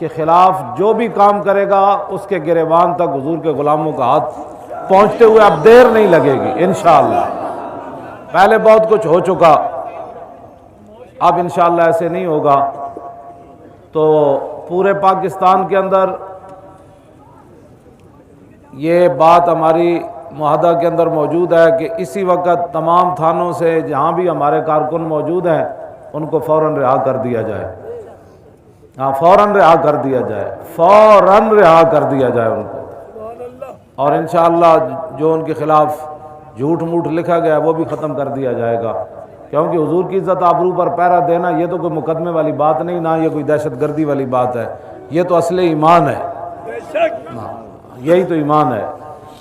کے خلاف جو بھی کام کرے گا اس کے گریبان تک حضور کے غلاموں کا ہاتھ پہنچتے ہوئے اب دیر نہیں لگے گی انشاءاللہ۔ پہلے بہت کچھ ہو چکا، اب انشاءاللہ ایسے نہیں ہوگا۔ تو پورے پاکستان کے اندر یہ بات ہماری معاہدہ کے اندر موجود ہے کہ اسی وقت تمام تھانوں سے جہاں بھی ہمارے کارکن موجود ہیں ان کو فوراً رہا کر دیا جائے، ہاں فوراً رہا کر دیا جائے، فوراً رہا کر دیا جائے ان کو۔ اور انشاءاللہ جو ان کے خلاف جھوٹ موٹ لکھا گیا ہے وہ بھی ختم کر دیا جائے گا، کیونکہ حضور کی عزت آبرو پر پہرا دینا یہ تو کوئی مقدمے والی بات نہیں، نہ یہ کوئی دہشت گردی والی بات ہے، یہ تو اصل ایمان ہے، یہی تو ایمان ہے،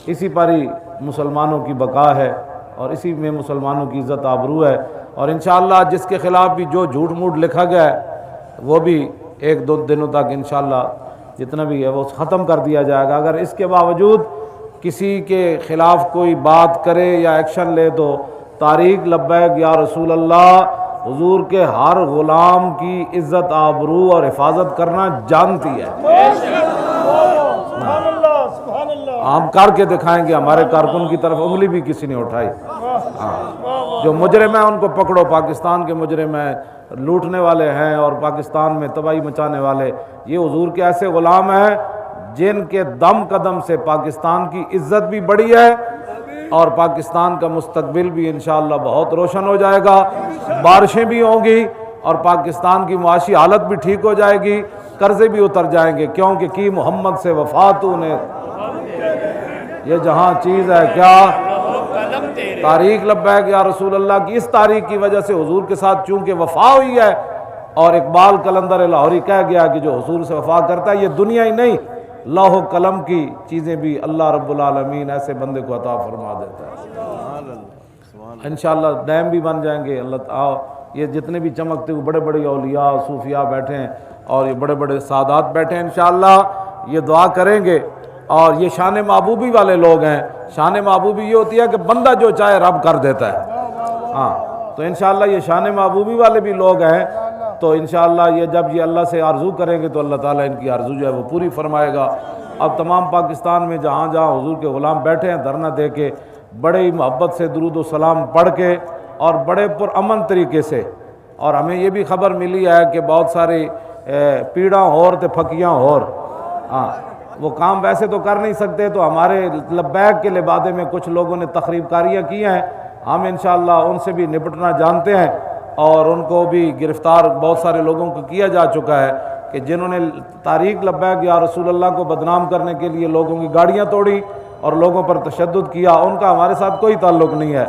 اسی پر ہی مسلمانوں کی بقا ہے اور اسی میں مسلمانوں کی عزت آبرو ہے۔ اور انشاءاللہ جس کے خلاف بھی جو جھوٹ موٹ لکھا گیا ہے وہ بھی ایک دو دنوں تک انشاءاللہ جتنا بھی ہے وہ ختم کر دیا جائے گا۔ اگر اس کے باوجود کسی کے خلاف کوئی بات کرے یا ایکشن لے تو تاریخ لبیک یا رسول اللہ حضور کے ہر غلام کی عزت آبرو اور حفاظت کرنا جانتی ہے، ہم کر کے دکھائیں گے، ہمارے کارکن کی طرف انگلی بھی کسی نے اٹھائی، جو مجرم ہیں ان کو پکڑو، پاکستان کے مجرم ہیں، لوٹنے والے ہیں اور پاکستان میں تباہی مچانے والے، یہ حضور کے ایسے غلام ہیں جن کے دم قدم سے پاکستان کی عزت بھی بڑی ہے اور پاکستان کا مستقبل بھی انشاءاللہ بہت روشن ہو جائے گا، بارشیں بھی ہوں گی اور پاکستان کی معاشی حالت بھی ٹھیک ہو جائے گی، قرضے بھی اتر جائیں گے، کیونکہ کی محمد سے وفاتوں نے یہ جہاں چیز ہے کیا تاریخ لبیک یا رسول اللہ کی، اس تاریخ کی وجہ سے حضور کے ساتھ چونکہ وفا ہوئی ہے، اور اقبال قلندر لاہوری کہہ گیا کہ جو حضور سے وفا کرتا ہے یہ دنیا ہی نہیں لوح و قلم کی چیزیں بھی اللہ رب العالمین ایسے بندے کو عطا فرما دیتا ہے۔ انشاءاللہ ڈیم بھی بن جائیں گے، اللہ تعالیٰ یہ جتنے بھی چمکتے ہوئے بڑے بڑے اولیاء صوفیاء بیٹھے ہیں اور یہ بڑے بڑے سادات بیٹھے ہیں، انشاءاللہ یہ دعا کریں گے۔ اور یہ شان محبوبی والے لوگ ہیں، شان محبوبی یہ ہوتی ہے کہ بندہ جو چاہے رب کر دیتا ہے، ہاں تو انشاءاللہ یہ شان محبوبی والے بھی لوگ ہیں، تو انشاءاللہ یہ جب یہ اللہ سے آرزو کریں گے تو اللہ تعالیٰ ان کی آرزو جو ہے وہ پوری فرمائے گا۔ اب تمام پاکستان میں جہاں جہاں حضور کے غلام بیٹھے ہیں دھرنا دے کے بڑے ہی محبت سے درود و سلام پڑھ کے اور بڑے پرامن طریقے سے، اور ہمیں یہ بھی خبر ملی ہے کہ بہت ساری پیڑاں ہور تے پھکیاں ہور، ہاں وہ کام ویسے تو کر نہیں سکتے، تو ہمارے لبیک کے لبادے میں کچھ لوگوں نے تخریب کاریاں کی ہیں، ہم انشاءاللہ ان سے بھی نپٹنا جانتے ہیں اور ان کو بھی گرفتار بہت سارے لوگوں کو کیا جا چکا ہے کہ جنہوں نے تاریخ لبیک یا رسول اللہ کو بدنام کرنے کے لیے لوگوں کی گاڑیاں توڑی اور لوگوں پر تشدد کیا، ان کا ہمارے ساتھ کوئی تعلق نہیں ہے۔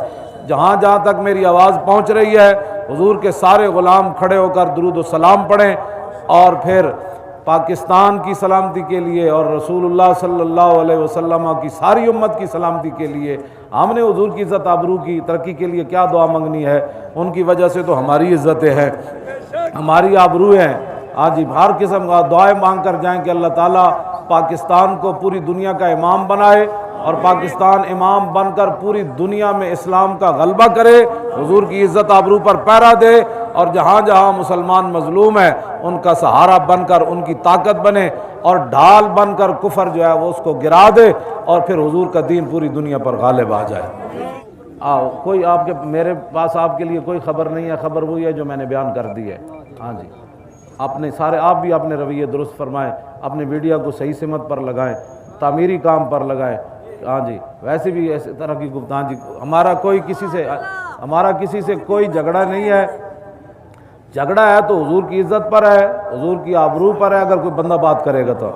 جہاں جہاں تک میری آواز پہنچ رہی ہے حضور کے سارے غلام کھڑے ہو کر درود و سلام پڑھیں اور پھر پاکستان کی سلامتی کے لیے اور رسول اللہ صلی اللہ علیہ وسلم کی ساری امت کی سلامتی کے لیے ہم نے حضور کی عزت آبرو کی ترقی کے لیے کیا دعا منگنی ہے، ان کی وجہ سے تو ہماری عزتیں ہیں، ہماری آبرو ہیں۔ آج ہر قسم کا دعائیں مانگ کر جائیں کہ اللہ تعالیٰ پاکستان کو پوری دنیا کا امام بنائے اور پاکستان امام بن کر پوری دنیا میں اسلام کا غلبہ کرے، حضور کی عزت آبرو پر پہرا دے اور جہاں جہاں مسلمان مظلوم ہیں ان کا سہارا بن کر ان کی طاقت بنے اور ڈھال بن کر کفر جو ہے وہ اس کو گرا دے اور پھر حضور کا دین پوری دنیا پر غالب آ جائے۔ کوئی آپ کے میرے پاس آپ کے لیے کوئی خبر نہیں ہے، خبر وہی ہے جو میں نے بیان کر دی ہے۔ ہاں جی، اپنے سارے آپ بھی اپنے رویے درست فرمائیں، اپنے میڈیا کو صحیح سمت پر لگائیں، تعمیری کام پر لگائیں۔ ہاں جی، ویسے بھی ایسے طرح کی گفتگو جی ہمارا کسی سے کوئی جھگڑا نہیں ہے، جھگڑا ہے تو حضور کی عزت پر ہے، حضور کی آبرو پر ہے۔ اگر کوئی بندہ بات کرے گا تو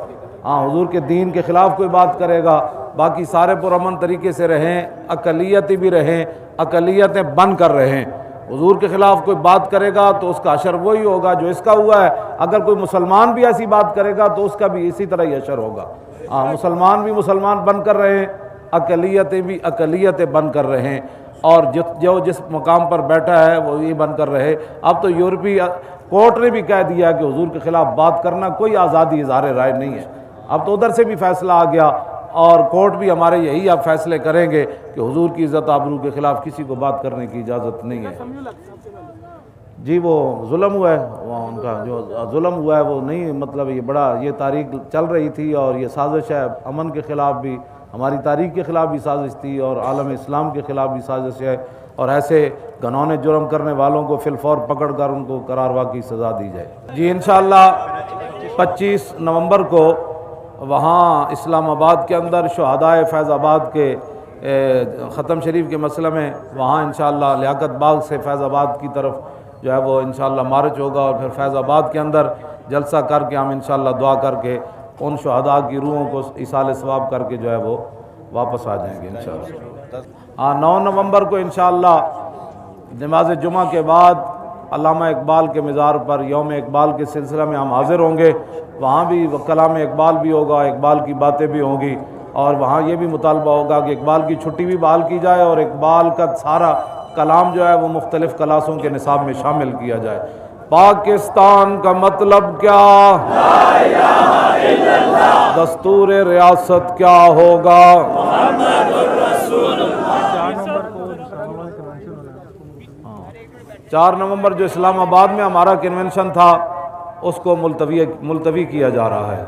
ہاں حضور کے دین کے خلاف کوئی بات کرے گا، باقی سارے پرامن طریقے سے رہیں، اقلیتیں بھی رہیں، اقلیتیں بن کر رہیں۔ حضور کے خلاف کوئی بات کرے گا تو اس کا اشر وہی ہوگا جو اس کا ہوا ہے، اگر کوئی مسلمان بھی ایسی بات کرے گا تو اس کا بھی اسی طرح ہی اشر ہوگا۔ ہاں مسلمان بھی مسلمان بن کر رہیں، اقلیتیں بھی اقلیتیں بن کر رہیں، اور جو جس مقام پر بیٹھا ہے وہ یہ بن کر رہے۔ اب تو یورپی کورٹ نے بھی کہہ دیا کہ حضور کے خلاف بات کرنا کوئی آزادی اظہار رائے نہیں ہے، اب تو ادھر سے بھی فیصلہ آ گیا اور کورٹ بھی ہمارے یہی اب فیصلے کریں گے کہ حضور کی عزت آبرو کے خلاف کسی کو بات کرنے کی اجازت نہیں ہے۔ جی وہ ظلم ہوا ہے، وہ ان کا جو ظلم ہوا ہے وہ نہیں، مطلب یہ بڑا یہ تاریخ چل رہی تھی اور یہ سازش ہے، امن کے خلاف بھی، ہماری تاریخ کے خلاف بھی سازش تھی اور عالم اسلام کے خلاف بھی سازش ہے، اور ایسے گھنونے جرم کرنے والوں کو فی الفور پکڑ کر ان کو قرار واقعی سزا دی جائے۔ جی انشاءاللہ 25 نومبر کو وہاں اسلام آباد کے اندر شہدائے فیض آباد کے ختم شریف کے مسئلہ میں وہاں انشاءاللہ لیاقت باغ سے فیض آباد کی طرف جو ہے وہ انشاءاللہ مارچ ہوگا، اور پھر فیض آباد کے اندر جلسہ کر کے ہم انشاءاللہ دعا کر کے ان شہداء کی روحوں کو ایصال ثواب کر کے جو ہے وہ واپس آ جائیں گے انشاءاللہ۔ 9 نومبر کو انشاءاللہ نماز جمعہ کے بعد علامہ اقبال کے مزار پر یوم اقبال کے سلسلہ میں ہم حاضر ہوں گے، وہاں بھی کلام اقبال بھی ہوگا، اقبال کی باتیں بھی ہوں گی، اور وہاں یہ بھی مطالبہ ہوگا کہ اقبال کی چھٹی بھی بحال کی جائے اور اقبال کا سارا کلام جو ہے وہ مختلف کلاسوں کے نصاب میں شامل کیا جائے۔ پاکستان کا مطلب کیا؟ لا الہ الا اللہ۔ دستور ریاست کیا ہوگا؟ محمد الرسول اللہ۔ 4 نومبر جو اسلام آباد میں ہمارا کنونشن تھا اس کو ملتوی کیا جا رہا ہے۔